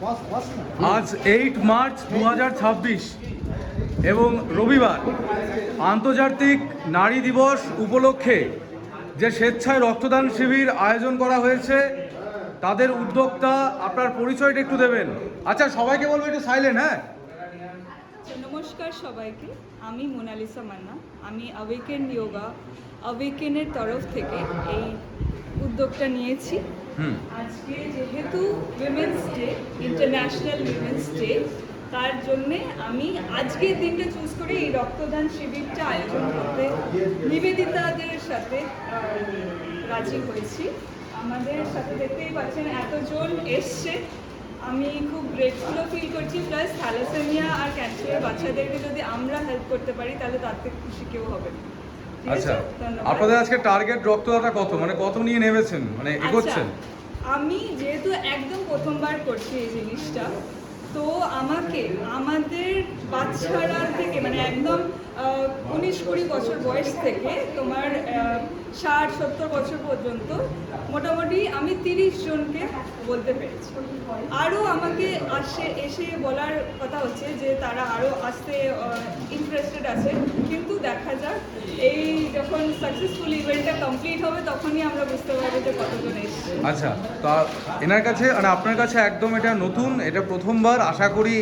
আজ 8 মার্চ 2026 এবং রবিবার আন্তর্জাতিক নারী দিবস উপলক্ষে যে স্বেচ্ছায় রক্তদান শিবির আয়োজন করা হয়েছে তাদের উদ্যোক্তা আপনার পরিচয়টা একটু দেবেন। আচ্ছা, সবাইকে বলবো একটু সাইলেন্ট। হ্যাঁ, নমস্কার সবাইকে, আমি মোনালিসা মান্না। আমি অ্যাওয়েকেন যোগা অ্যাওয়েকেনের তরফ থেকে এই উদ্যোগটা নিয়েছি। আজকে যেহেতু women's day, international women's day, তার জন্যে আমি আজকের দিনটা চুজ করে এই রক্তদান শিবিরটা আয়োজন করতে নিবেদিতাদের সাথে রাজি হয়েছি। আমাদের সাথে দেখতেই পাচ্ছেন এতজন এসছে, আমি খুব গ্রেটফুলও ফিল করছি। প্লাস থ্যালাসেমিয়া আর ক্যান্সারের বাচ্চাদেরকে যদি আমরা হেল্প করতে পারি তাহলে তার থেকে খুশি কেউ হবে না। আচ্ছা, আপনাদের আজকে টার্গেট রক্তদাতা কত, মানে কত নিয়ে নেমেছেন, মানে এগোচ্ছেন? আমি যেহেতু একদম প্রথমবার করছি এই জিনিসটা, তো আমাকে আমাদের বাচ্চারা থেকে মানে একদম 19-20 বছর বয়স থেকে তোমার 60-70 বছর পর্যন্ত মোটামুটি আমি 30 জনকে বলতে পেরেছি। আরও আমাকে এসে বলার কথা হচ্ছে যে তারা আরও আসতে ইন্টারেস্টেড আছে, কিন্তু দেখা যাক এই যখন সাকসেসফুল ইভেন্টটা কমপ্লিট হবে তখনই আমরা বুঝতে পারবো যে কতজন এসছে। আচ্ছা, তা এনার কাছে মানে আপনার কাছে একদম এটা নতুন, এটা প্রথমবার। আশা করি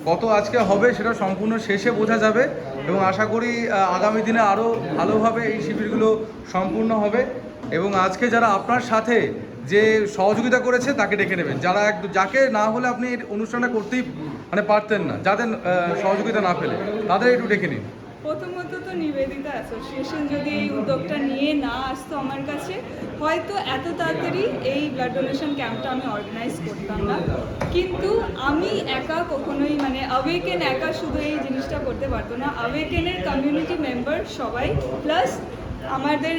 কত আজকে হবে সেটা সম্পূর্ণ শেষে বোঝা যাবে এবং আশা করি আগামী দিনে আরও ভালোভাবে এই শিবিরগুলো সম্পূর্ণ হবে। এবং আজকে যারা আপনার সাথে যে সহযোগিতা করেছে তাকে ডেকে নেবেন, যারা যাকে না হলে আপনি এই অনুষ্ঠানটা করতেই মানে পারতেন না, যাদের সহযোগিতা না পেলে তাদের একটু ডেকে নিন। প্রথমত তো নিবেদিতা অ্যাসোসিয়েশন যদি এই উদ্যোগটা নিয়ে না আসতো আমার কাছে, হয়তো এত তাড়াতাড়ি এই ব্লাড ডোনেশন ক্যাম্পটা আমি অর্গানাইজ করতাম না। কিন্তু আমি একা কখনোই মানে অ্যাওয়েকেন একা শুধু এই জিনিসটা করতে পারতো না। অ্যাওয়েকেনের কমিউনিটি মেম্বার সবাই, প্লাস আমাদের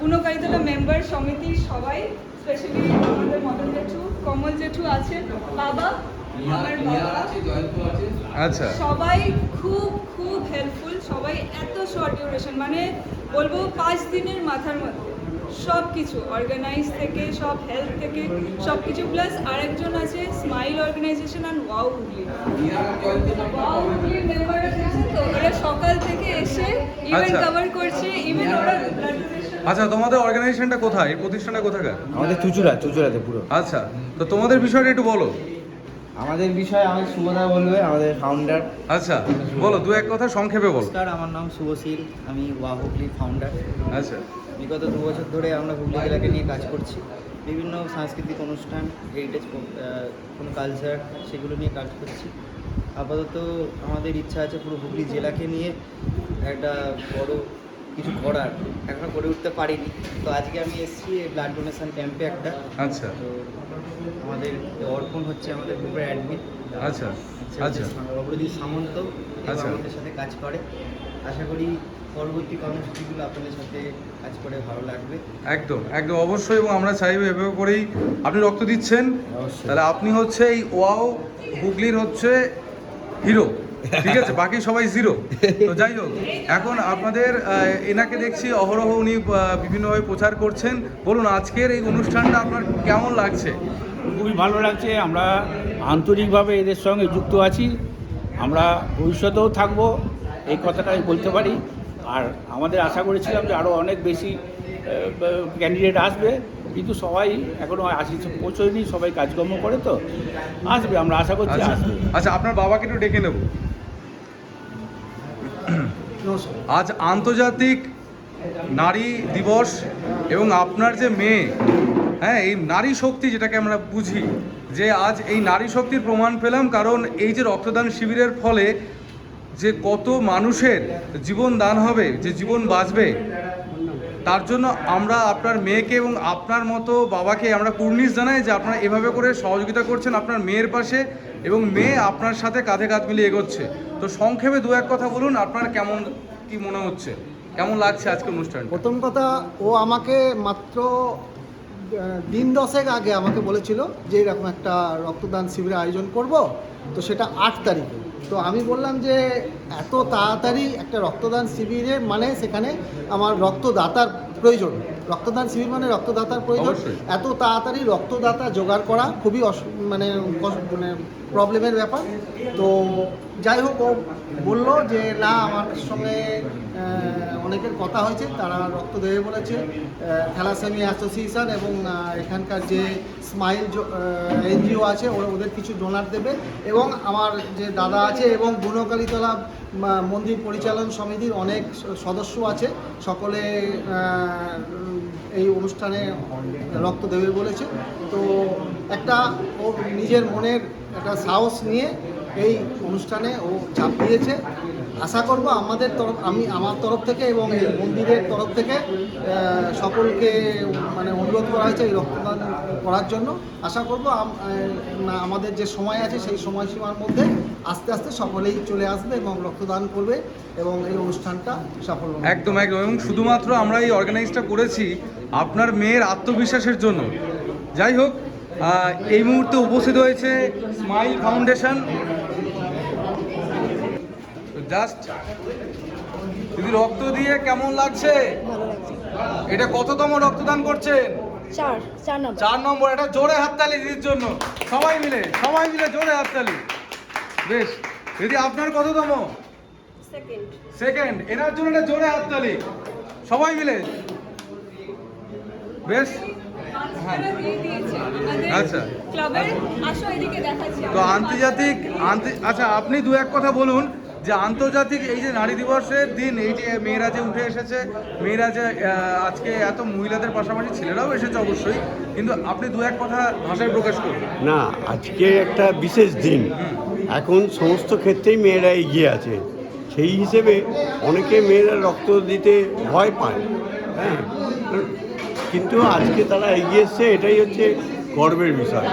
বুনোকারিতলা মেম্বার সমিতির সবাই, স্পেশালি আমাদের মদন জেঠু, কমল জেঠু আছেন, বাবা, আমার বাবা, আচ্ছা, সবাই খুব খুব হেল্পফুল। সবাই এত শর্ট ডিউরেশন, মানে বলবো 5 দিনের মাথার মধ্যে সব কিছু অর্গানাইজ থেকে, সব হেল্প থেকে সব কিছু। প্লাস আরেকজন আছে স্মাইল অর্গানাইজেশন আর ওয়াও হুগলি, ওয়াও হুগলির মেম্বাররা দেখছেন তো, ওরা সকাল থেকে এসে ইভেন্ট কভার করছে। ইভেন ওরা ব্লাড ডোনেশন। আচ্ছা, তোমাদের অর্গানাইজেশনটা কোথায়, এই প্রতিষ্ঠানটা কোথাকার? আমাদের চুচুড়াতে পুরো। আচ্ছা, তো তোমাদের বিষয়টা একটু বলো। আমাদের বিষয়ে আমাদের শুভদা বলবে, আমাদের ফাউন্ডার। আচ্ছা, বলো, দু এক কথা সংক্ষেপে বলো। নমস্কার, আমার নাম শুভশীল, আমি ওয়া হুগলির ফাউন্ডার। আচ্ছা, বিগত 2 বছর ধরে আমরা হুগলি জেলাকে নিয়ে কাজ করছি। বিভিন্ন সাংস্কৃতিক অনুষ্ঠান, হেরিটেজ কোনো কালচার, সেগুলো নিয়ে কাজ করছি। আপাতত আমাদের ইচ্ছা আছে পুরো হুগলি জেলাকে নিয়ে একটা বড় কিছু করার, এখনও করে উঠতে পারিনি। তো আজকে আমি এসেছি ব্লাড ডোনেশন ক্যাম্পে একটা। আচ্ছা, তো আমাদের অর্পণ হচ্ছে আমাদের গ্রুপের অ্যাডমিন। আচ্ছা, আচ্ছা, অপরদীপ সামন্ত আচ্ছা, আমাদের সাথে কাজ করে। আশা করি পরবর্তী কর্মসূচিগুলো আপনাদের সাথে কাজ করে ভালো লাগবে। একদম একদম অবশ্যই। এবং আমরা চাইবো এভাবে করেই আপনি রক্ত দিচ্ছেন, তাহলে আপনি হচ্ছে এই ওয়াও হুগলির হচ্ছে হিরো, ঠিক আছে? বাকি সবাই জিরো। তো যাই হোক, এখন আপনাদের এনাকে দেখছি অহরহ উনি বিভিন্নভাবে প্রচার করছেন। বলুন, আজকের এই অনুষ্ঠানটা আপনার কেমন লাগছে? খুবই ভালো লাগছে। আমরা আন্তরিকভাবে এদের সঙ্গে যুক্ত আছি, আমরা ভবিষ্যতেও থাকবো, এই কথাটাই বলতে পারি। আর আমাদের আশা করেছিলাম যে আরও অনেক বেশি ক্যান্ডিডেট আসবে, কিন্তু সবাই এখনও পৌঁছয়নি, সবাই কাজকর্ম করে, তো আসবে, আমরা আশা করছি আসবে। আচ্ছা, আপনার বাবাকে একটু ডেকে নেব। আজ আন্তর্জাতিক নারী দিবস এবং আপনার যে মেয়ে, হ্যাঁ, এই নারী শক্তি যেটাকে আমরা বুঝি, যে আজ এই নারী শক্তির প্রমাণ পেলাম, কারণ এই যে রক্তদান শিবিরের ফলে যে কত মানুষের জীবন দান হবে, যে জীবন বাঁচবে, তার জন্য আমরা আপনার মেয়েকে এবং আপনার মতো বাবাকে আমরা কুর্নিশ জানাই যে আপনারা এভাবে করে সহযোগিতা করছেন আপনার মেয়ের পাশে, এবং মেয়ে আপনার সাথে কাঁধে কাঁধ মিলিয়ে এগোচ্ছে। তো সংক্ষেপে দু এক কথা বলুন, আপনার কেমন কি মনে হচ্ছে, কেমন লাগছে আজকে অনুষ্ঠান? প্রথম কথা, ও আমাকে মাত্র দিন 10 আগে আমাকে বলেছিল যে এরকম একটা রক্তদান শিবিরের আয়োজন করব, তো সেটা 8 তারিখে। তো আমি বললাম যে এত তাড়াতাড়ি একটা রক্তদান শিবিরে, মানে সেখানে আমার রক্তদাতার প্রয়োজন। রক্তদান শিবির মানে রক্তদাতার প্রয়োজন। অবশ্যই। এত তাড়াতাড়ি রক্তদাতা জোগাড় করা খুবই মানে প্রবলেমের ব্যাপার। তো যাই হোক, ও বললো যে না, আমার সঙ্গে অনেকের কথা হয়েছে, তারা রক্ত দেবে বলেছে। থ্যালাসেমিয়া অ্যাসোসিয়েশন এবং এখানকার যে স্মাইল এনজিও আছে ওদের কিছু ডোনার দেবে, এবং আমার যে দাদা আছে এবং বুনকালীতলা মন্দির পরিচালন সমিতির অনেক সদস্য আছে, সকলে এই অনুষ্ঠানে রক্ত দেবে বলেছে। তো একটা ও নিজের মনের একটা সাহস নিয়ে এই অনুষ্ঠানে ও চাপ দিয়েছে। আশা করব আমার তরফ থেকে এবং এই মন্দিরের তরফ থেকে সকলকে মানে অনুরোধ করা হয়েছে এই রক্তদান করার জন্য। আশা করব আমাদের যে সময় আছে সেই সময়সীমার মধ্যে আস্তে আস্তে সকলেই চলে আসবে এবং রক্তদান করবে এবং এই অনুষ্ঠানটা সফল হবে। একদম একদম। এবং শুধুমাত্র আমরা এই অর্গানাইজটা করেছি আপনার মেয়ের আত্মবিশ্বাসের জন্য। যাই হোক, এই মুহূর্তে উপস্থিত হয়েছে স্মাইল ফাউন্ডেশন। জাস্ট দিদি, রক্ত দিয়ে কেমন লাগছে? ভালো লাগছে। এটা কততম রক্তদান করছেন? 4 নম্বর। 4 নম্বর। এটা জোরে হাততালি দিদির জন্য, সবাই মিলে জোরে হাততালি। বেশ দিদি, আপনার কততম? সেকেন্ড। এনার জন্য এটা জোরে হাততালি, সবাই মিলে। বেশ। বাচ্চারা দিয়ে দিয়েছে আমাদের আচ্ছা। ক্লাবের। আসো এদিকে দেখাচ্ছি। তো আন্তর্জাতিক আচ্ছা, আপনি দু এক কথা বলুন যে আন্তর্জাতিক এই যে নারী দিবসের দিন, এই যে মেয়েরা যে উঠে এসেছে, মেয়েরা যে আজকে এত মহিলাদের পাশাপাশি ছেলেরাও এসেছে অবশ্যই, কিন্তু আপনি দু এক কথা ভাষায় প্রকাশ করুন। না, আজকে একটা বিশেষ দিন। এখন সমস্ত ক্ষেত্রেই মেয়েরা এগিয়ে আছে। সেই হিসেবে অনেকে মেয়েরা রক্ত দিতে ভয় পায়, হ্যাঁ, কিন্তু আজকে তারা এগিয়ে এসছে, এটাই হচ্ছে গর্বের বিষয়।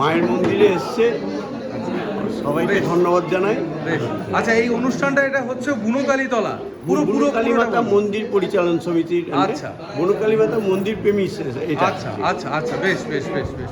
মায়ের মন্দিরে এসছে, সবাইকে ধন্যবাদ জানাই। বেশ। আচ্ছা, এই অনুষ্ঠানটা এটা হচ্ছে বুনকালীতলা বুনকালী মাতা মন্দির পরিচালন সমিতির। আচ্ছা। বুনকালী মাতা মন্দির প্রেমী এটা। আচ্ছা আচ্ছা আচ্ছা, বেশ বেশ বেশ বেশ।